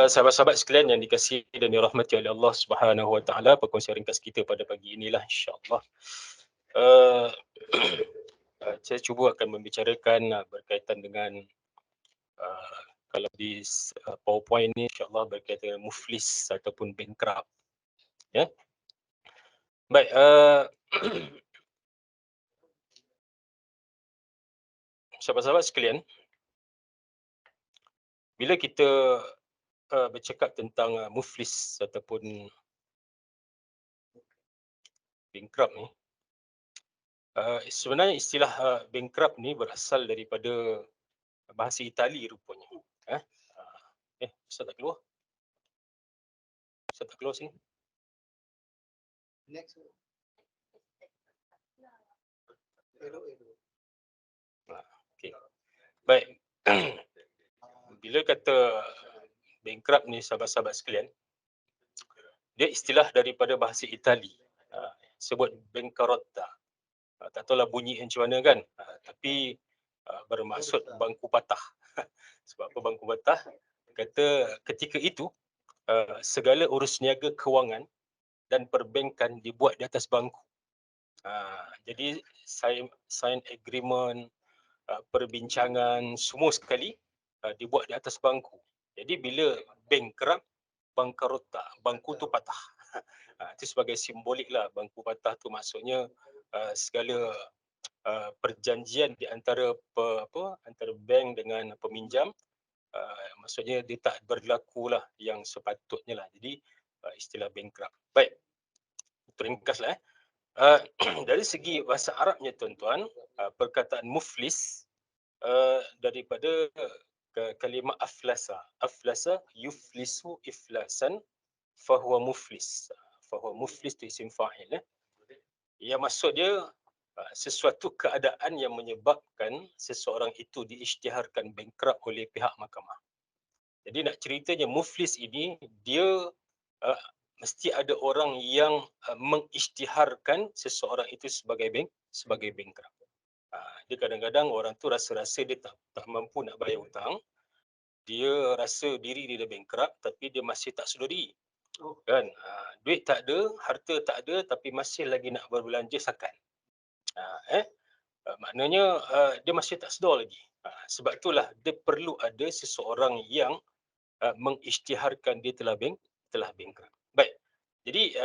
Sahabat-sahabat sekalian yang dikasihi dan dirahmati oleh Allah Subhanahu Wa Taala, perkongsian ringkas kita pada pagi inilah insya-Allah. Uh, saya cuba akan membicarakan berkaitan dengan kalau di PowerPoint ni insya-Allah berkaitan dengan muflis ataupun bankrupt. Ya. Baik, sahabat-sahabat sekalian, bila kita bercakap tentang muflis ataupun bankrupt ni, sebenarnya istilah bankrupt ni berasal daripada bahasa Itali rupanya. Ustaz tak keluar? Ustaz tak keluar sini? Next. Okay. Baik. Bila kata bankrupt ni sahabat-sahabat sekalian, dia istilah daripada bahasa Itali. Sebut bancarotta. Tak tahulah bunyi macam mana kan. Tapi bermaksud bangku patah. Sebab apa bangku patah? Kata ketika itu segala urus niaga kewangan dan perbankan dibuat di atas bangku. Jadi sign agreement, perbincangan semua sekali dibuat di atas bangku. Jadi bila bankrupt, bankarota, bangku tu patah. Itu sebagai simbolik lah, bangku patah tu maksudnya segala perjanjian di antara antara bank dengan peminjam, maksudnya dia tak berlaku lah yang sepatutnya lah. Jadi istilah bankrupt. Baik, ringkaslah. Dari segi bahasa Arabnya tuan-tuan, perkataan muflis daripada kalimah aflasa. Aflasa yuflisu iflasan fahuwa muflis. Fahuwa muflis tu isim fa'il. Yang maksud dia sesuatu keadaan yang menyebabkan seseorang itu diisytiharkan bankrupt oleh pihak mahkamah. Jadi nak ceritanya muflis ini dia mesti ada orang yang mengisytiharkan seseorang itu sebagai bankrupt. Dia kadang-kadang orang tu rasa-rasa dia tak mampu nak bayar hutang. Dia rasa diri dia dah bankrupt tapi dia masih tak sedar diri. Kan? Duit tak ada, harta tak ada tapi masih lagi nak berbelanja sakan. Maknanya dia masih tak sedar lagi. Sebab itulah dia perlu ada seseorang yang mengisytiharkan dia telah bankrupt. Baik. Jadi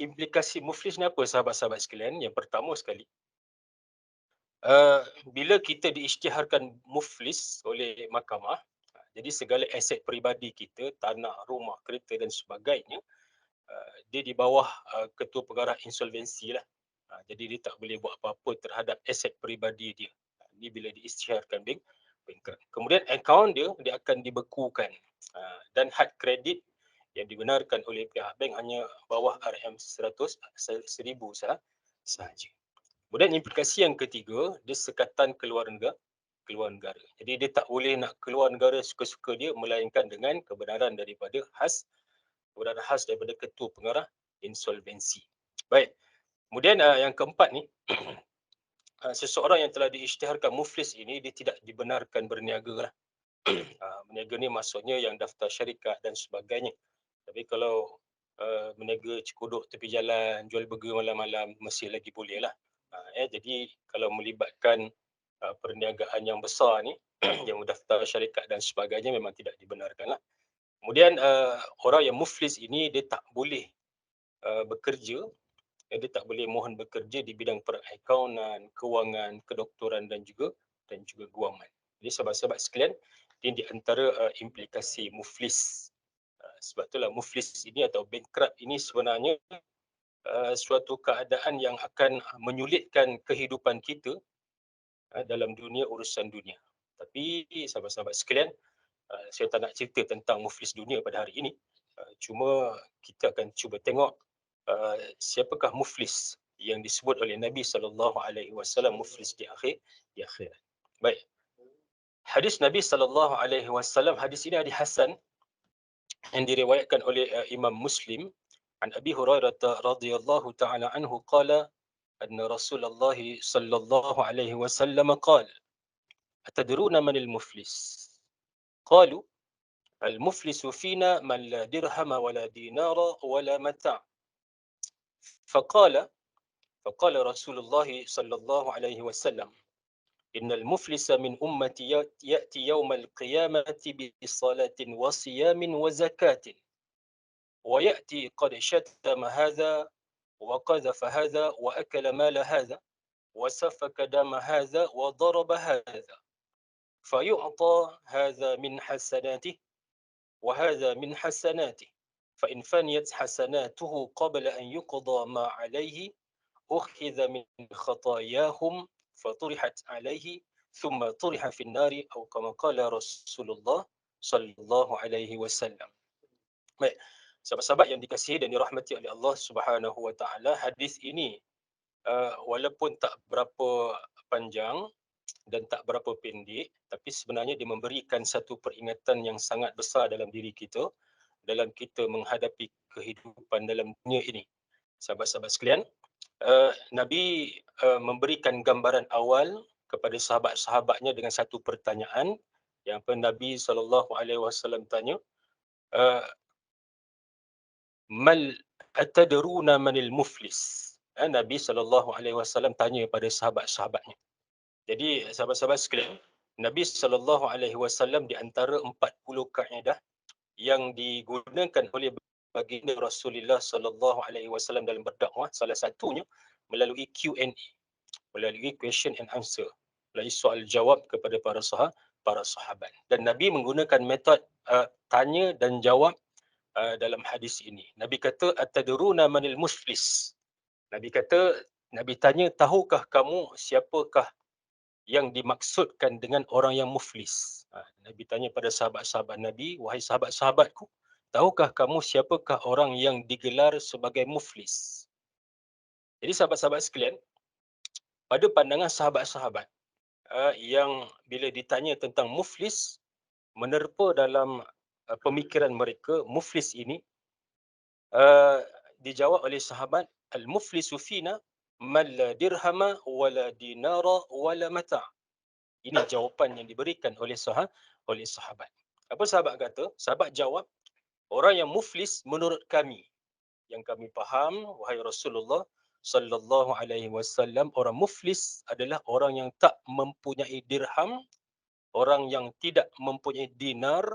implikasi muflis ni apa sahabat-sahabat sekalian? Yang pertama sekali, bila kita diisytiharkan muflis oleh mahkamah, jadi segala aset peribadi kita, tanah, rumah, kereta dan sebagainya, dia di bawah ketua pengarah insolvensi lah. Jadi dia tak boleh buat apa-apa terhadap aset peribadi dia. Ini bila diisytiharkan bankrupt. Kemudian akaun dia akan dibekukan dan had kredit yang dibenarkan oleh pihak bank hanya bawah RM100 sahaja. Kemudian implikasi yang ketiga, dia sekatan keluar negara. Jadi dia tak boleh nak keluar negara suka-suka dia melainkan dengan kebenaran daripada daripada ketua pengarah insolvensi. Baik. Kemudian yang keempat ni, seseorang yang telah diisytiharkan muflis ini dia tidak dibenarkan berniaga lah. Berniaga ni maksudnya yang daftar syarikat dan sebagainya. Tapi kalau berniaga cekodok tepi jalan, jual burger malam-malam masih lagi boleh lah. Jadi kalau melibatkan perniagaan yang besar ni yang mendaftar syarikat dan sebagainya memang tidak dibenarkan lah. Kemudian orang yang muflis ini dia tak boleh bekerja, dia tak boleh mohon bekerja di bidang perakaunan, kewangan, kedoktoran dan juga guaman. Jadi sahabat-sahabat sekalian, ini di antara implikasi muflis. Sebab itulah muflis ini atau bankrupt ini sebenarnya suatu keadaan yang akan menyulitkan kehidupan kita dalam dunia urusan dunia. Tapi sahabat-sahabat sekalian, saya tak nak cerita tentang muflis dunia pada hari ini. Cuma kita akan cuba tengok siapakah muflis yang disebut oleh Nabi SAW muflis di akhirat. Baik. Hadis Nabi SAW, hadis ini hadis hasan yang diriwayatkan oleh Imam Muslim an Abi Hurairah radhiyallahu ta'ala anhu qala anna Rasulullah sallallahu alaihi wasallam qala atadruna manil muflis qalu Al-muflisu fina man la dirham wa la dinara wa la mata'. Faqala Rasulullah sallallahu alaihi wasallam, innal muflisa min ummati ya'ti yawmal qiyamati bi salatin wa siyamin wa zakatin wa ya'ti qad shatama hadha wa qadhafa hadha wa akala mala hadha wa safaka dama hadha wa daraba hadha fayu'ta hadha min hasanatihi wa hadha min hasanatihi fa in faniyat hasanatuhu qabla an yuqda ma alayhi ukhidha min khatayahum faturihat alayhi thumma turiha fi an-nari atau kama qala Rasulullah sallallahu alaihi wasallam. Baik, sahabat-sahabat yang dikasihi dan dirahmati oleh Allah Subhanahu wa taala, hadis ini walaupun tak berapa panjang dan tak berapa pendek, tapi sebenarnya dia memberikan satu peringatan yang sangat besar dalam diri kita, dalam kita menghadapi kehidupan dalam dunia ini. Sahabat-sahabat sekalian, Nabi memberikan gambaran awal kepada sahabat-sahabatnya dengan satu pertanyaan yang Nabi SAW tanya, mal atadruna manil muflis. Nabi SAW tanya pada sahabat-sahabatnya. Jadi sahabat-sahabat sekalian, Nabi SAW di antara 40 kaedah yang digunakan oleh baginda Rasulullah SAW dalam berdakwah, salah satunya melalui Q&A, melalui question and answer, melalui soal jawab kepada para sahabat. Dan Nabi menggunakan metod tanya dan jawab dalam hadis ini. Nabi kata, atadruna manil muflis. Nabi tanya, tahukah kamu siapakah yang dimaksudkan dengan orang yang muflis? Nabi tanya pada sahabat-sahabat Nabi, wahai sahabat-sahabatku, tahukah kamu siapakah orang yang digelar sebagai muflis? Jadi sahabat-sahabat sekalian, pada pandangan sahabat-sahabat yang bila ditanya tentang muflis, menerpa dalam pemikiran mereka, muflis ini dijawab oleh sahabat, al-muflisu fina man la dirhama wa la dinara wa la mata'. Ini jawapan yang diberikan oleh sahabat. Apa sahabat kata? Sahabat jawab, orang yang muflis menurut kami, yang kami faham, wahai Rasulullah sallallahu alaihi wasallam, orang muflis adalah orang yang tak mempunyai dirham, orang yang tidak mempunyai dinar,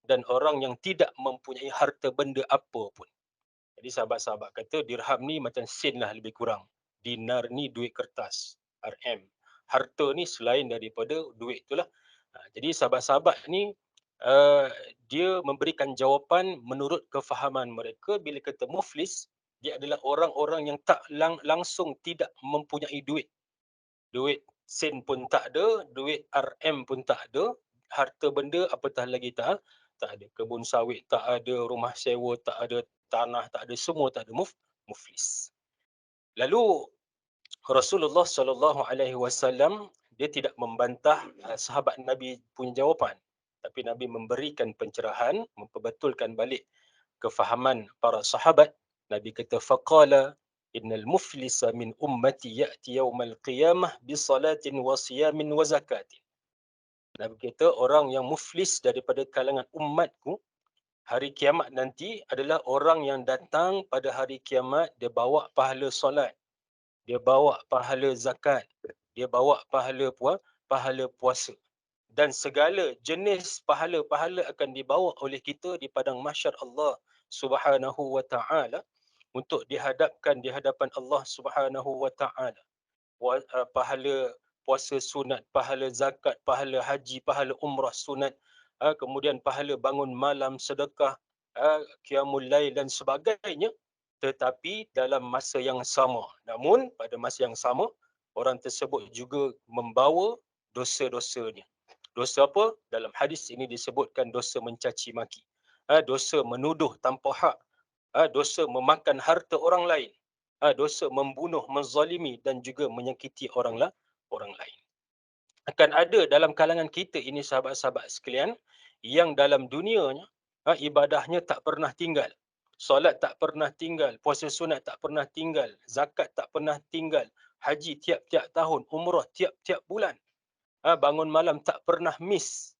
dan orang yang tidak mempunyai harta benda apa pun. Jadi sahabat-sahabat kata dirham ni macam sen lah lebih kurang. Dinar ni duit kertas, RM. Harta ni selain daripada duit itulah. Jadi sahabat-sahabat ni dia memberikan jawapan menurut kefahaman mereka. Bila kata muflis, dia adalah orang-orang yang tak langsung tidak mempunyai duit. Duit sen pun tak ada, duit RM pun tak ada, harta benda apatah lagi tak ada. Kebun sawit tak ada, rumah sewa tak ada, tanah tak ada, semua tak ada, muflis. Lalu Rasulullah sallallahu alaihi wasallam dia tidak membantah sahabat Nabi punya jawapan, tapi Nabi memberikan pencerahan, memperbetulkan balik kefahaman para sahabat. Nabi kata, faqala innal muflisa min ummati ya'ti yaumal qiyamah bi salatin wa siyamin wa zakatin. Nabi kata, orang yang muflis daripada kalangan umatku hari kiamat nanti adalah orang yang datang pada hari kiamat, dia bawa pahala solat, dia bawa pahala zakat, dia bawa pahala puasa. Dan segala jenis pahala-pahala akan dibawa oleh kita di padang mahsyar Allah Subhanahu wa taala untuk dihadapkan di hadapan Allah Subhanahu wa taala. Pahala puasa sunat, pahala zakat, pahala haji, pahala umrah sunat, kemudian pahala bangun malam, sedekah, qiyamul lail dan sebagainya, tetapi dalam masa yang sama. Namun pada masa yang sama, orang tersebut juga membawa dosa-dosanya. Dosa apa? Dalam hadis ini disebutkan dosa mencaci maki, dosa menuduh tanpa hak, dosa memakan harta orang lain, dosa membunuh, menzalimi dan juga menyakiti orang lain. Akan ada dalam kalangan kita ini sahabat-sahabat sekalian yang dalam dunianya ibadahnya tak pernah tinggal, solat tak pernah tinggal, puasa sunat tak pernah tinggal, zakat tak pernah tinggal, haji tiap-tiap tahun, umrah tiap-tiap bulan, bangun malam tak pernah miss,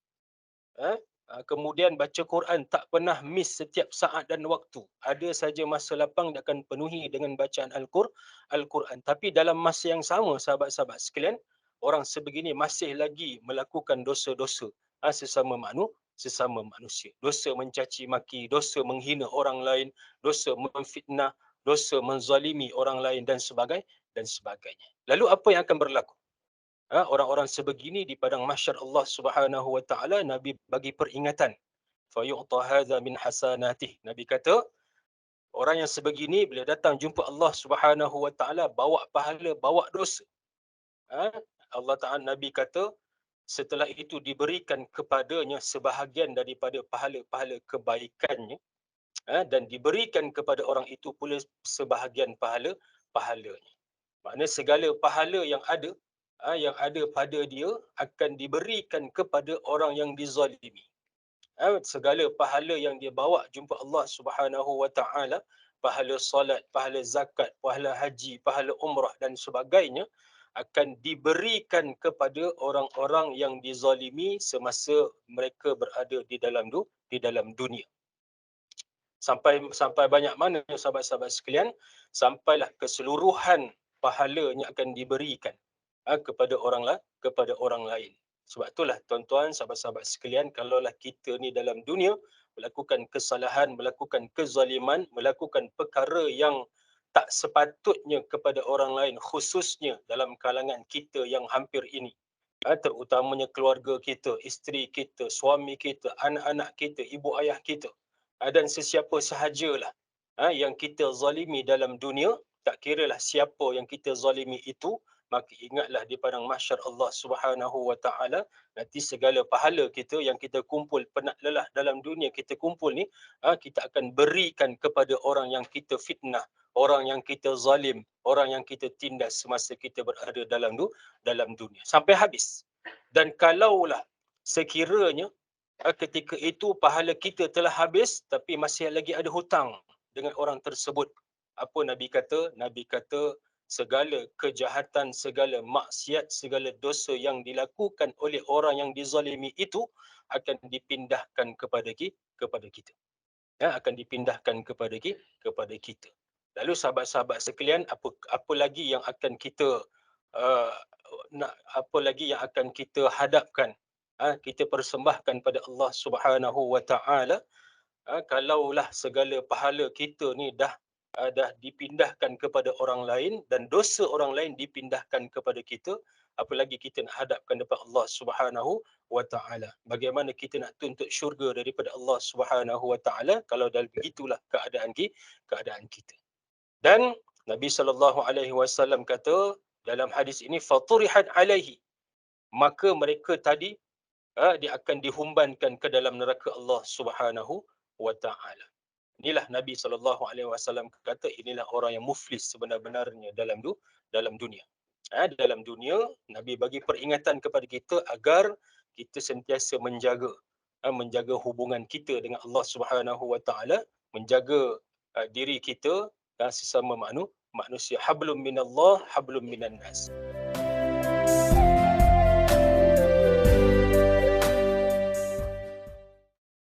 Kemudian baca Quran tak pernah miss setiap saat dan waktu. Ada saja masa lapang dia akan penuhi dengan bacaan Al-Quran. Tapi dalam masa yang sama, sahabat-sahabat sekalian, orang sebegini masih lagi melakukan dosa-dosa sesama manusia. Dosa mencaci maki, dosa menghina orang lain, dosa memfitnah, dosa menzalimi orang lain dan sebagainya. Lalu apa yang akan berlaku? Orang-orang sebegini di padang mahsyar Allah Subhanahu wa taala, Nabi bagi peringatan. Fa yu'ta hadza min hasanatih. Nabi kata, orang yang sebegini bila datang jumpa Allah Subhanahu wa taala bawa pahala, bawa dosa. Allah Taala, Nabi kata, setelah itu diberikan kepadanya sebahagian daripada pahala-pahala kebaikannya, dan diberikan kepada orang itu pula sebahagian pahalanya. Maknanya segala pahala yang ada pada dia akan diberikan kepada orang yang dizalimi. Segala pahala yang dia bawa jumpa Allah Subhanahu wa taala, pahala solat, pahala zakat, pahala haji, pahala umrah dan sebagainya, akan diberikan kepada orang-orang yang dizalimi semasa mereka berada di dalam dunia. Sampai banyak mana, sahabat-sahabat sekalian? Sampailah keseluruhan pahalanya akan diberikan kepada orang lain. Sebab itulah tuan-tuan, sahabat-sahabat sekalian, kalaulah kita ni dalam dunia melakukan kesalahan, melakukan kezaliman, melakukan perkara yang tak sepatutnya kepada orang lain, khususnya dalam kalangan kita yang hampir ini, terutamanya keluarga kita, isteri kita, suami kita, anak-anak kita, ibu ayah kita, dan sesiapa sahajalah yang kita zalimi dalam dunia, tak kiralah siapa yang kita zalimi itu, maka ingatlah di padang mahsyar Allah Subhanahu wa taala, nanti segala pahala kita yang kita kumpul penat lelah dalam dunia kita kumpul ni, kita akan berikan kepada orang yang kita fitnah, orang yang kita zalim, orang yang kita tindas semasa kita berada dalam dunia sampai habis. Dan kalaulah sekiranya ketika itu pahala kita telah habis tapi masih lagi ada hutang dengan orang tersebut, apa Nabi kata? Nabi kata segala kejahatan, segala maksiat, segala dosa yang dilakukan oleh orang yang dizalimi itu akan dipindahkan kepada kita. Akan dipindahkan kepada kita. Lalu sahabat-sahabat sekalian, apa lagi yang akan kita apa lagi yang akan kita hadapkan, kita persembahkan pada Allah Subhanahu wa taala, kalaulah segala pahala kita ni dah dipindahkan kepada orang lain dan dosa orang lain dipindahkan kepada kita, apalagi kita nak hadapkan depan Allah Subhanahu wa taala. Bagaimana kita nak tuntut syurga daripada Allah Subhanahu wa taala kalau dalam begitulah keadaan kita. Dan Nabi sallallahu alaihi wasallam kata dalam hadis ini, faturihat alaihi, maka mereka tadi dia akan dihumbankan ke dalam neraka Allah Subhanahu wa taala. Inilah Nabi sallallahu alaihi wasallam kata, inilah orang yang muflis sebenar-benarnya dalam dunia. Dalam dunia Nabi bagi peringatan kepada kita agar kita sentiasa menjaga hubungan kita dengan Allah Subhanahu wa taala, menjaga diri kita dan sesama manusia. Hablum minallah, hablum minan nas.